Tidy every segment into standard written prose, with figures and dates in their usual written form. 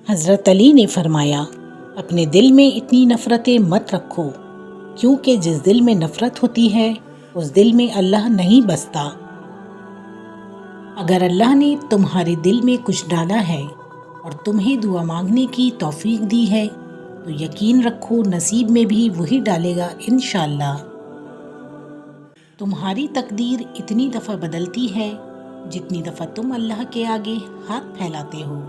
حضرت علی نے فرمایا، اپنے دل میں اتنی نفرتیں مت رکھو، کیونکہ جس دل میں نفرت ہوتی ہے اس دل میں اللہ نہیں بستا۔ اگر اللہ نے تمہارے دل میں کچھ ڈالا ہے اور تمہیں دعا مانگنے کی توفیق دی ہے تو یقین رکھو نصیب میں بھی وہی ڈالے گا انشاءاللہ۔ تمہاری تقدیر اتنی دفعہ بدلتی ہے جتنی دفعہ تم اللہ کے آگے ہاتھ پھیلاتے ہو۔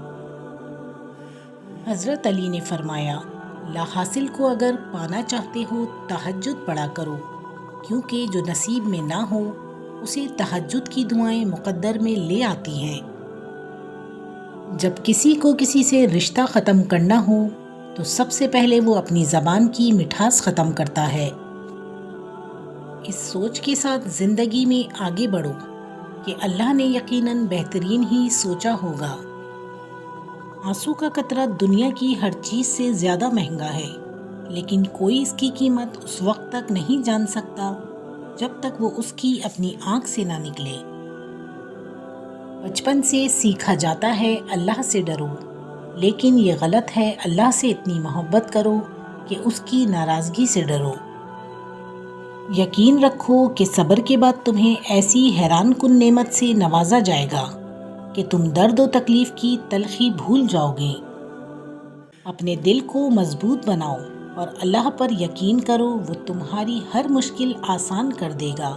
حضرت علی نے فرمایا، لا حاصل کو اگر پانا چاہتے ہو تہجد پڑھا کرو، کیونکہ جو نصیب میں نہ ہو اسے تہجد کی دعائیں مقدر میں لے آتی ہیں۔ جب کسی کو کسی سے رشتہ ختم کرنا ہو تو سب سے پہلے وہ اپنی زبان کی مٹھاس ختم کرتا ہے۔ اس سوچ کے ساتھ زندگی میں آگے بڑھو کہ اللہ نے یقیناً بہترین ہی سوچا ہوگا۔ آنسو کا قطرہ دنیا کی ہر چیز سے زیادہ مہنگا ہے، لیکن کوئی اس کی قیمت اس وقت تک نہیں جان سکتا جب تک وہ اس کی اپنی آنکھ سے نہ نکلے۔ بچپن سے سیکھا جاتا ہے اللہ سے ڈرو، لیکن یہ غلط ہے اللہ سے اتنی محبت کرو کہ اس کی ناراضگی سے ڈرو۔ یقین رکھو کہ صبر کے بعد تمہیں ایسی حیران کن نعمت سے نوازا جائے گا کہ تم درد و تکلیف کی تلخی بھول جاؤ گے۔ اپنے دل کو مضبوط بناؤ اور اللہ پر یقین کرو، وہ تمہاری ہر مشکل آسان کر دے گا۔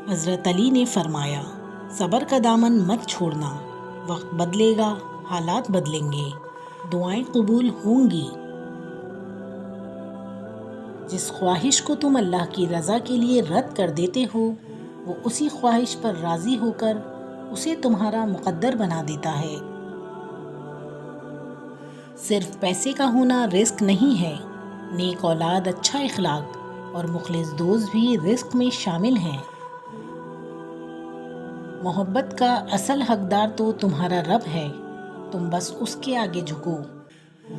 حضرت علی نے فرمایا، صبر کا دامن مت چھوڑنا، وقت بدلے گا، حالات بدلیں گے، دعائیں قبول ہوں گی۔ جس خواہش کو تم اللہ کی رضا کے لیے رد کر دیتے ہو وہ اسی خواہش پر راضی ہو کر اسے تمہارا مقدر بنا دیتا ہے۔ صرف پیسے کا ہونا رزق نہیں ہے، نیک اولاد، اچھا اخلاق اور مخلص دوست بھی رزق میں شامل ہیں۔ محبت کا اصل حقدار تو تمہارا رب ہے، تم بس اس کے آگے جھکو،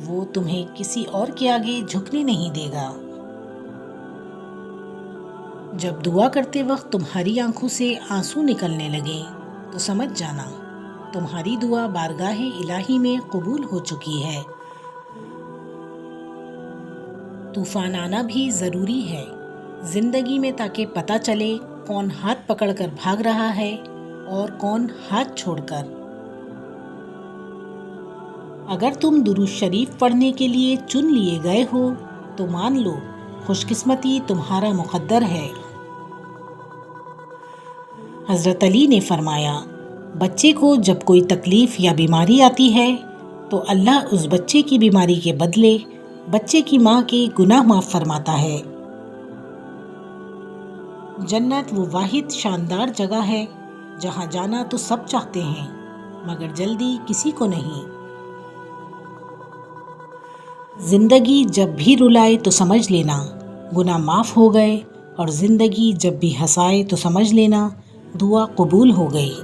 وہ تمہیں کسی اور کے آگے جھکنے نہیں دے گا۔ جب دعا کرتے وقت تمہاری آنکھوں سے آنسو نکلنے لگیں تو سمجھ جانا تمہاری دعا بارگاہ الہی میں قبول ہو چکی ہے۔ طوفان آنا بھی ضروری ہے زندگی میں، تاکہ پتہ چلے کون ہاتھ پکڑ کر بھاگ رہا ہے اور کون ہاتھ چھوڑ کر۔ اگر تم درود شریف پڑھنے کے لیے چن لیے گئے ہو تو مان لو خوش قسمتی تمہارا مقدر ہے۔ حضرت علی نے فرمایا، بچے کو جب کوئی تکلیف یا بیماری آتی ہے تو اللہ اس بچے کی بیماری کے بدلے بچے کی ماں کے گناہ معاف فرماتا ہے۔ جنت وہ واحد شاندار جگہ ہے جہاں جانا تو سب چاہتے ہیں مگر جلدی کسی کو نہیں۔ زندگی جب بھی رلائے تو سمجھ لینا گناہ معاف ہو گئے، اور زندگی جب بھی ہنسائے تو سمجھ لینا دعا قبول ہو گئی۔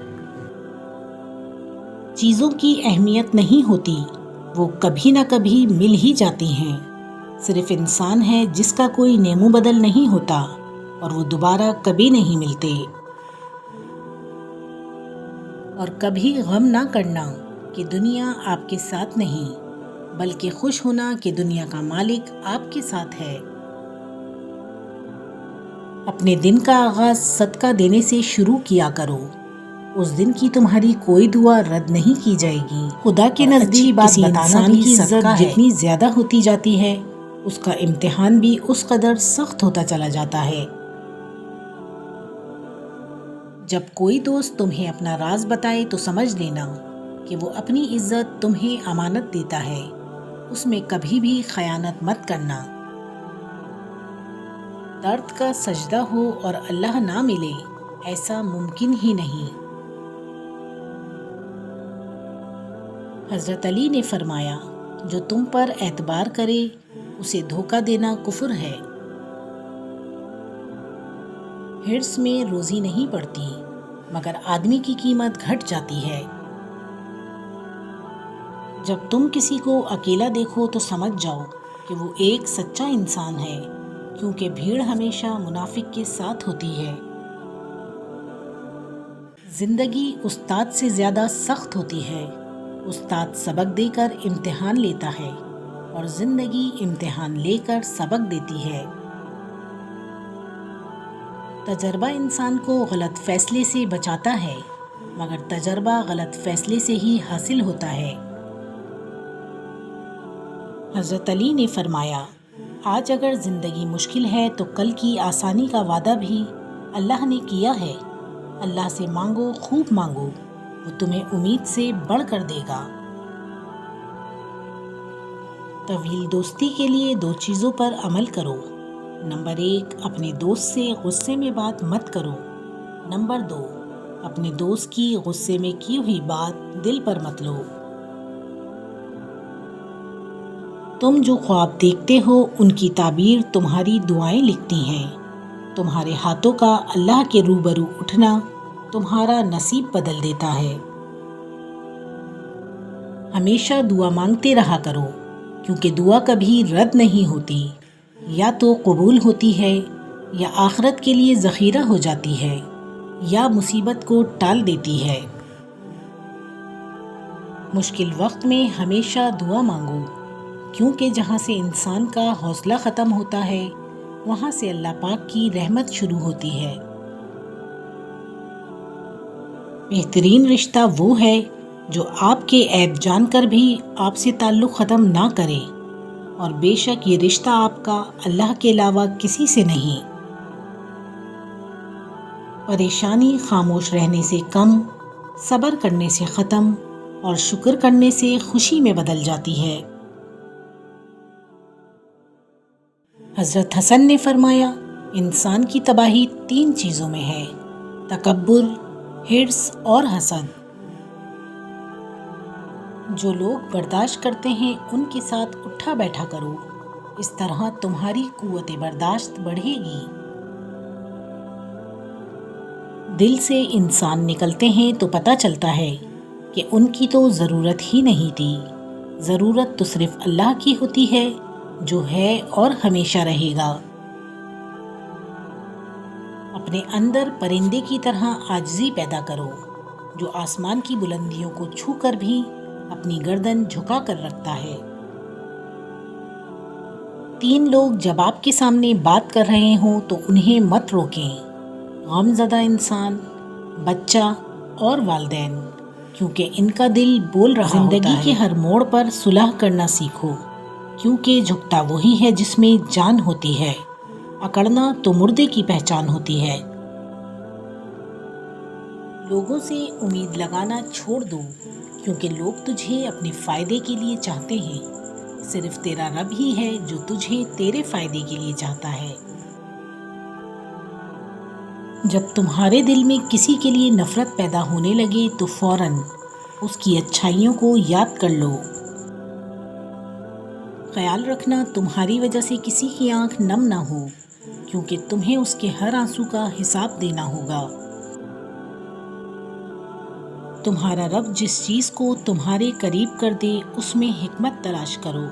چیزوں کی اہمیت نہیں ہوتی، وہ کبھی نہ کبھی مل ہی جاتی ہیں۔ صرف انسان ہے جس کا کوئی نیم و بدل نہیں ہوتا اور وہ دوبارہ کبھی نہیں ملتے۔ اور کبھی غم نہ کرنا کہ دنیا آپ کے ساتھ نہیں، بلکہ خوش ہونا کہ دنیا کا مالک آپ کے ساتھ ہے۔ اپنے دن کا آغاز صدقہ دینے سے شروع کیا کرو، اس دن کی تمہاری کوئی دعا رد نہیں کی جائے گی۔ خدا کے نزدیک کسی انسان کی عزت جتنی زیادہ ہوتی جاتی ہے اس کا امتحان بھی اس قدر سخت ہوتا چلا جاتا ہے۔ جب کوئی دوست تمہیں اپنا راز بتائے تو سمجھ لینا کہ وہ اپنی عزت تمہیں امانت دیتا ہے، اس میں کبھی بھی خیانت مت کرنا۔ درد کا سجدہ ہو اور اللہ نہ ملے، ایسا ممکن ہی نہیں۔ حضرت علی نے فرمایا، جو تم پر اعتبار کرے اسے دھوکہ دینا کفر ہے۔ حرص میں روزی نہیں پڑتی مگر آدمی کی قیمت گھٹ جاتی ہے۔ جب تم کسی کو اکیلا دیکھو تو سمجھ جاؤ کہ وہ ایک سچا انسان ہے، کیونکہ بھیڑ ہمیشہ منافق کے ساتھ ہوتی ہے۔ زندگی استاد سے زیادہ سخت ہوتی ہے، استاد سبق دے کر امتحان لیتا ہے اور زندگی امتحان لے کر سبق دیتی ہے۔ تجربہ انسان کو غلط فیصلے سے بچاتا ہے، مگر تجربہ غلط فیصلے سے ہی حاصل ہوتا ہے۔ حضرت علی نے فرمایا، آج اگر زندگی مشکل ہے تو کل کی آسانی کا وعدہ بھی اللہ نے کیا ہے۔ اللہ سے مانگو، خوب مانگو، وہ تمہیں امید سے بڑھ کر دے گا۔ طویل دوستی کے لیے 2 چیزوں پر عمل کرو۔ نمبر 1، اپنے دوست سے غصے میں بات مت کرو۔ نمبر 2، اپنے دوست کی غصے میں کی ہوئی بات دل پر مت لو۔ تم جو خواب دیکھتے ہو ان کی تعبیر تمہاری دعائیں لکھتی ہیں۔ تمہارے ہاتھوں کا اللہ کے روبرو اٹھنا تمہارا نصیب بدل دیتا ہے۔ ہمیشہ دعا مانگتے رہا کرو، کیونکہ دعا کبھی رد نہیں ہوتی، یا تو قبول ہوتی ہے، یا آخرت کے لیے ذخیرہ ہو جاتی ہے، یا مصیبت کو ٹال دیتی ہے۔ مشکل وقت میں ہمیشہ دعا مانگو، کیونکہ جہاں سے انسان کا حوصلہ ختم ہوتا ہے وہاں سے اللہ پاک کی رحمت شروع ہوتی ہے۔ بہترین رشتہ وہ ہے جو آپ کے عیب جان کر بھی آپ سے تعلق ختم نہ کرے، اور بے شک یہ رشتہ آپ کا اللہ کے علاوہ کسی سے نہیں۔ پریشانی خاموش رہنے سے کم، صبر کرنے سے ختم، اور شکر کرنے سے خوشی میں بدل جاتی ہے۔ حضرت حسن نے فرمایا، انسان کی تباہی 3 چیزوں میں ہے: تکبر، حرص اور حسد۔ جو لوگ برداشت کرتے ہیں ان کے ساتھ اٹھا بیٹھا کرو، اس طرح تمہاری قوت برداشت بڑھے گی۔ دل سے انسان نکلتے ہیں تو پتہ چلتا ہے کہ ان کی تو ضرورت ہی نہیں تھی۔ ضرورت تو صرف اللہ کی ہوتی ہے، جو ہے اور ہمیشہ رہے گا۔ اپنے اندر پرندے کی طرح عاجزی پیدا کرو، جو آسمان کی بلندیوں کو چھو کر بھی اپنی گردن جھکا کر رکھتا ہے۔ 3 لوگ جب آپ کے سامنے بات کر رہے ہوں تو انہیں مت روکیں: غم زدہ انسان، بچہ اور والدین، کیونکہ ان کا دل بول رہا ہوتا ہے۔ زندگی کے ہر موڑ پر صلح کرنا سیکھو، کیونکہ جھکتا وہی ہے جس میں جان ہوتی ہے، اکڑنا تو مردے کی پہچان ہوتی ہے۔ لوگوں سے امید لگانا چھوڑ دو، کیونکہ لوگ تجھے اپنے فائدے کے لیے چاہتے ہیں۔ صرف تیرا رب ہی ہے جو تجھے تیرے فائدے کے لیے چاہتا ہے۔ جب تمہارے دل میں کسی کے لیے نفرت پیدا ہونے لگے تو فوراً اس کی اچھائیوں کو یاد کر لو۔ خیال رکھنا تمہاری وجہ سے کسی کی آنکھ نم نہ ہو، کیونکہ تمہیں اس کے ہر آنسو کا حساب دینا ہوگا۔ تمہارا رب جس چیز کو تمہارے قریب کر دے اس میں حکمت تلاش کرو،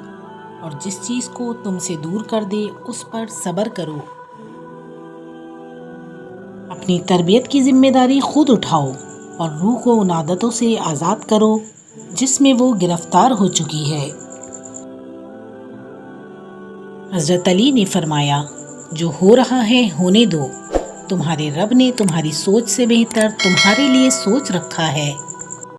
اور جس چیز کو تم سے دور کر دے اس پر صبر کرو۔ اپنی تربیت کی ذمہ داری خود اٹھاؤ اور روح کو ان عادتوں سے آزاد کرو جس میں وہ گرفتار ہو چکی ہے۔ حضرت علی نے فرمایا، جو ہو رہا ہے ہونے دو، تمہارے رب نے تمہاری سوچ سے بہتر تمہارے لیے سوچ رکھا ہے۔